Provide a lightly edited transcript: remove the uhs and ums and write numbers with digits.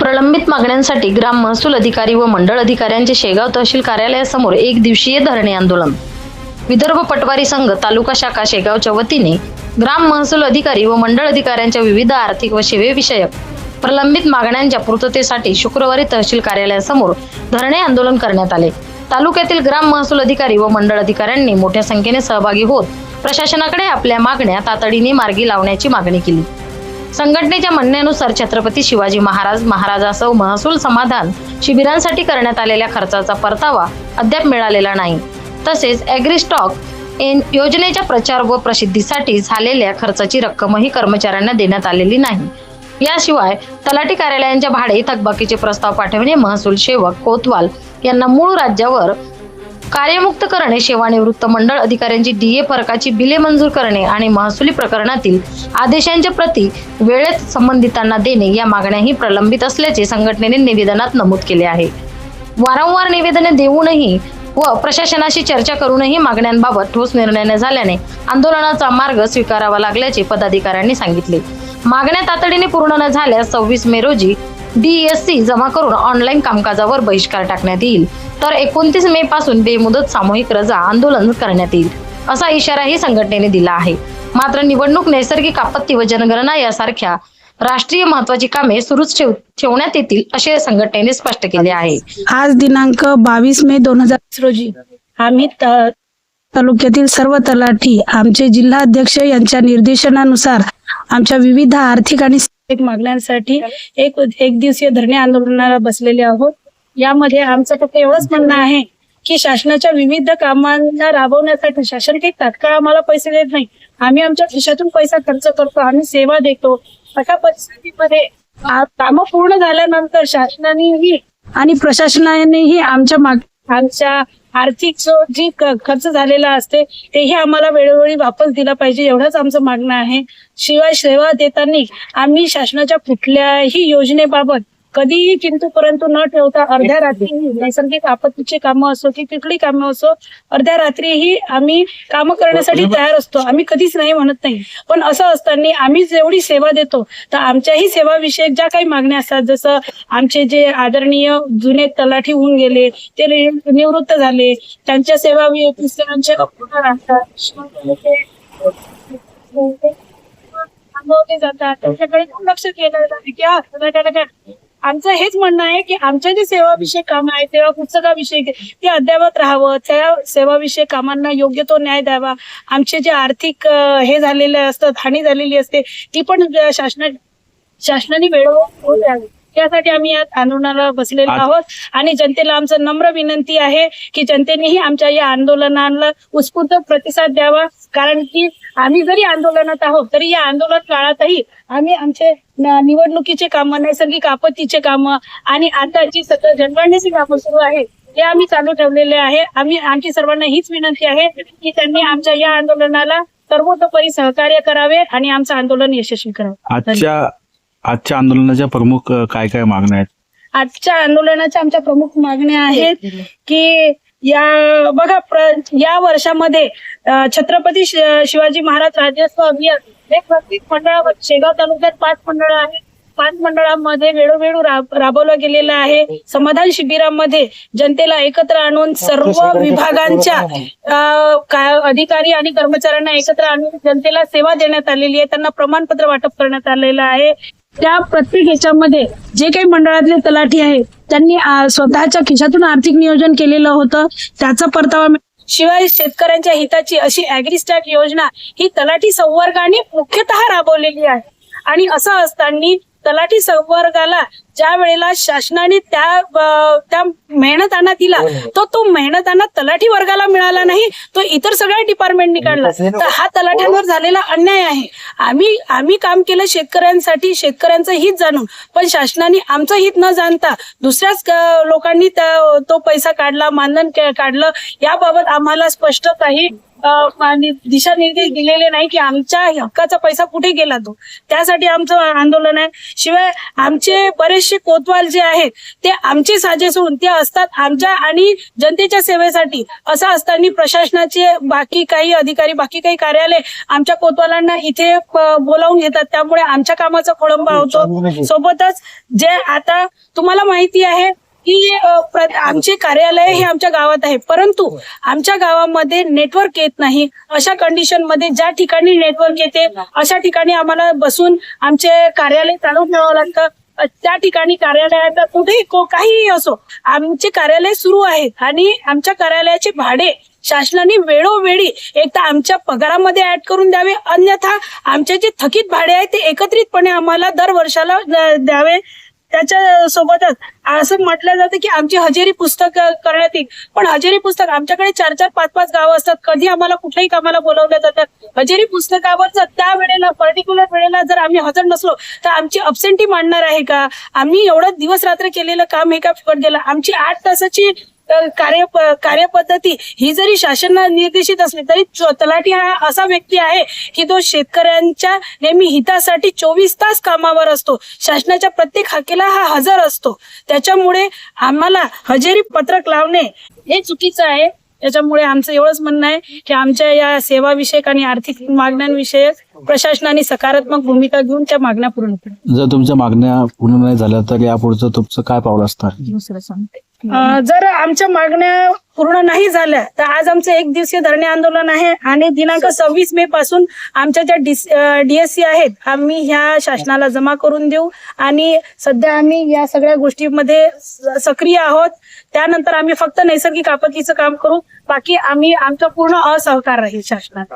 प्रलंबित मागण्यांसाठी ग्राम महसूल अधिकारी व मंडळ अधिकाऱ्यांचे शेगाव तहसील कार्यालयासमोर एक दिवसीय धरणे आंदोलन. विदर्भ पटवारी संघ तालुका शाखा शेगावच्या वतीने ग्राम महसूल अधिकारी व मंडळ अधिकाऱ्यांच्या विविध आर्थिक व सेवेविषयक प्रलंबित मागण्यांच्या पूर्ततेसाठी शुक्रवारी तहसील कार्यालयासमोर धरणे आंदोलन करण्यात आले. तालुक्यातील ग्राम महसूल अधिकारी व मंडळ अधिकाऱ्यांनी मोठ्या संख्येने सहभागी होत प्रशासनाकडे आपल्या मागण्या तातडीने मार्गी लावण्याची मागणी केली. संघटनेच्या म्हणण्यानुसार छत्रपती शिवाजी महाराजासह महसूल समाधान शिबिरांसाठी करण्यात आलेल्या खर्चाचा परतावा अद्याप मिळालेला नाही. तसेच ॲग्री स्टॉक योजनेच्या प्रचार व प्रसिद्धीसाठी झालेल्या खर्चाची रक्कमही कर्मचाऱ्यांना देण्यात आलेली नाही. याशिवाय तलाठी कार्यालयांच्या भाडे थकबाकीचे प्रस्ताव पाठविणे, महसूल सेवक कोतवाल यांना मूळ राज्यावर कार्यमुक्त करणे, सेवानिवृत्त मंडळ अधिकाऱ्यांची डीए फरकाची बिले मंजूर करणे आणि महसुली प्रकरणातील आदेशांच्या प्रती वेळेत संबंधितांना देणे या मागण्याही प्रलंबित असल्याचे संघटनेने निवेदनात नमूद केले आहे. वारंवार निवेदने देऊनही व प्रशासनाशी चर्चा करूनही मागण्यांबाबत ठोस निर्णय न झाल्याने आंदोलनाचा मार्ग स्वीकारावा लागल्याचे पदाधिकाऱ्यांनी सांगितले. मागण्या तातडीने पूर्ण न झाल्यास 26 मे रोजी DSC जमा करून ऑनलाईन कामकाजावर बहिष्कार टाकण्यात येईल, तर 29 मे पासून बेमुदत सामूहिक रजा आंदोलन करण्यात येईल असा इशाराही संघटनेने दिला आहे. मात्र निवडणूक, नैसर्गिक आपत्ती व जनगणना यासारख्या राष्ट्रीय महत्वाची कामे सुरूच ठेवण्यात येतील असे संघटनेने स्पष्ट केले आहे. आज दिनांक 22 मे 2020 रोजी आम्ही तालुक्यातील सर्व तलाठी आमचे जिल्हा अध्यक्ष यांच्या निर्देशनानुसार आमच्या विविध आर्थिक आणि मागण्यांसाठी एक दिवसीय धरणे आंदोलनाला बसलेले आहोत. यामध्ये आमचं फक्त एवढंच म्हणणं आहे की शासनाच्या विविध कामांना राबवण्यासाठी शासन काही तात्काळ आम्हाला पैसे देत नाही. आम्ही आमच्या खिशातून पैसा खर्च करतो, आम्ही सेवा देतो. अशा परिस्थितीमध्ये कामं पूर्ण झाल्यानंतर शासनानेही आणि प्रशासनानेही आमच्या आर्थिक जी खर्च झालेला असते तेही आम्हाला वेळोवेळी वापस दिला पाहिजे, एवढंच आमचं मागणं आहे. शिवाय सेवा देताना आम्ही शासनाच्या कुठल्याही योजनेबाबत कधीही किंतु परंतु न ठेवता अर्ध्या रात्री नैसर्गिक आपत्तीची कामं असो की कुठली कामं असो, अर्ध्या रात्रीही आम्ही कामं करण्यासाठी तयार असतो. आम्ही कधीच नाही म्हणत नाही. पण असं असताना आम्ही जेवढी सेवा देतो तर आमच्याही सेवाविषयक ज्या काही मागण्या असतात, जसं आमचे जे आदरणीय जुने तलाठी होऊन गेले, ते निवृत्त झाले, त्यांच्या सेवा जातात, त्यांच्याकडे लक्ष केलं जाते. आमचं हेच म्हणणं आहे की आमच्या जे सेवाविषयक कामं आहेत, सेवा पुस्तकाविषयी ते अद्यावत राहावं, त्या सेवाविषयक कामांना योग्य तो न्याय द्यावा. आमचे जे आर्थिक हे झालेले असतात, हानी झालेली असते, ती पण शासनाने वेळोवेळी द्यावी. त्यासाठी आम्ही या आंदोलनाला बसलेलो आहोत आणि जनतेला आमचं नम्र विनंती आहे की जनतेनेही आमच्या या आंदोलनाला उत्स्फूर्त प्रतिसाद द्यावा. कारण की आम्ही जरी आंदोलनात आहोत तरी या आंदोलन काळातही आम्ही आमचे निवडणुकीचे कामं, नैसर्गिक आपत्तीचे कामं आणि आता जी सतत जनगणनेची कामं सुरू आहेत ते आम्ही चालू ठेवलेले आहे. आमची सर्वांना हीच विनंती आहे की त्यांनी आमच्या या आंदोलनाला सर्वतोपरी सहकार्य करावे आणि आमचं आंदोलन यशस्वी करावं. आजच्या आंदोलनाच्या प्रमुख काय काय मागण्या आहेत? आजच्या आंदोलनाच्या आमच्या प्रमुख मागण्या आहेत की या वर्षामध्ये छत्रपती शिवाजी महाराज राज्योत्सव अभियान हे प्रत्येक मंडळावर शेगाव तालुक्यात 5 मंडळ आहेत. 5 मंडळांमध्ये वेळोवेळी राबवलं गेलेलं आहे. समाधान शिबिरामध्ये जनतेला एकत्र आणून सर्व विभागांच्या अधिकारी आणि कर्मचाऱ्यांना एकत्र आणून जनतेला सेवा देण्यात आलेली आहे. त्यांना प्रमाणपत्र वाटप करण्यात आलेलं आहे. त्या प्रत्येक ह्याच्यामध्ये जे काही मंडळातले तलाठी आहेत त्यांनी स्वतःच्या खिशातून आर्थिक नियोजन केलेलं होतं, त्याचा परतावा. शिवाय शेतकऱ्यांच्या हिताची अशी ॲग्री स्टॉक योजना ही तलाठी संवर्गाने मुख्यतः राबवलेली आहे. आणि असं असताना तलाठी संवर्गाला ज्या वेळेला शासनाने त्या मेहनताना दिला तो मेहनताना तलाठी वर्गाला मिळाला नाही, तो इतर सगळ्या डिपार्टमेंटनी काढला. तर हा तलाठ्यांवर झालेला अन्याय आहे. आम्ही काम केलं शेतकऱ्यांसाठी, शेतकऱ्यांचं हित जाणून, पण शासनाने आमचं हित न जाणता दुसऱ्याच लोकांनी तो पैसा काढला, मानधन काढलं. याबाबत आम्हाला स्पष्ट काही दिशानिर्देश दिलेले नाही की आमच्या हक्काचा पैसा कुठे गेला तो. त्यासाठी आमचं आंदोलन आहे. शिवाय आमचे बरेचसे कोतवाल जे आहेत ते आमचे साजेस होऊन ते असतात आमच्या आणि जनतेच्या सेवेसाठी. असं असताना प्रशासनाचे बाकी काही अधिकारी, बाकी काही कार्यालय आमच्या कोतवालांना इथे बोलावून घेतात. त्यामुळे आमच्या कामाचा खोळंबा होतो. सोबतच जे आता तुम्हाला माहिती आहे की आमचे कार्यालय हे आमच्या गावात आहे, परंतु आमच्या गावामध्ये नेटवर्क येत नाही. अशा कंडिशन मध्ये ज्या ठिकाणी नेटवर्क येते अशा ठिकाणी आम्हाला बसून आमचे कार्यालय चालू ठेवावं लागतं. त्या ठिकाणी कार्यालयात कुठेही काहीही असो आमचे कार्यालय सुरू आहेत आणि आमच्या कार्यालयाचे भाडे शासनाने वेळोवेळी एक तर आमच्या पगारामध्ये ऍड करून द्यावे, अन्यथा आमचे जे थकीत भाडे आहे ते एकत्रितपणे आम्हाला दर वर्षाला द्यावे. त्याच्या सोबतच असं म्हटलं जातं की आमची हजेरी पुस्तक करण्यात येईल, पण हजेरी पुस्तक आमच्याकडे 4-4, 5-5 गावं असतात. कधी आम्हाला कुठल्याही कामाला बोलावलं जातं. हजेरी पुस्तकावर जर त्या वेळेला पर्टिक्युलर वेळेला जर आम्ही हजर नसलो तर आमची अब्सेंटी मांडणार आहे का? आम्ही एवढं दिवस रात्र केलेलं काम हे का फुकट गेलं? आमची 8 तासाची कार्यपद्धती ही जरी शासनाने निर्देशित असली तरी तलाठी हा असा व्यक्ती आहे की तो शेतकऱ्यांच्या नेहमी हितासाठी 24 तास कामावर असतो. शासनाच्या प्रत्येक हाकेला हा हजर असतो. त्याच्यामुळे आम्हाला हजेरी पत्रक लावणे हे चुकीचं आहे. त्याच्यामुळे आमचं एवढंच म्हणणं आहे की आमच्या या सेवाविषयक आणि आर्थिक मागण्यांविषयक प्रशासनाने सकारात्मक भूमिका घेऊन त्या मागण्या पूर्ण करा. जर तुमच्या मागण्या पूर्ण नाही झाल्या तर यापुढचं तुमचं काय पाऊल असणार? जर आमच्या मागण्या पूर्ण नाही झाल्या तर आज आमचं 1 दिवसीय धरणे आंदोलन आहे आणि दिनांक 26 मे पासून आमच्या ज्या DSC आहेत आम्ही ह्या शासनाला जमा करून देऊ आणि सध्या आम्ही या सगळ्या गोष्टीमध्ये सक्रिय आहोत. त्यानंतर आम्ही फक्त नैसर्गिक आपत्तीचं काम करू, बाकी आम्ही आमचं पूर्ण असहकार राहील शासनात.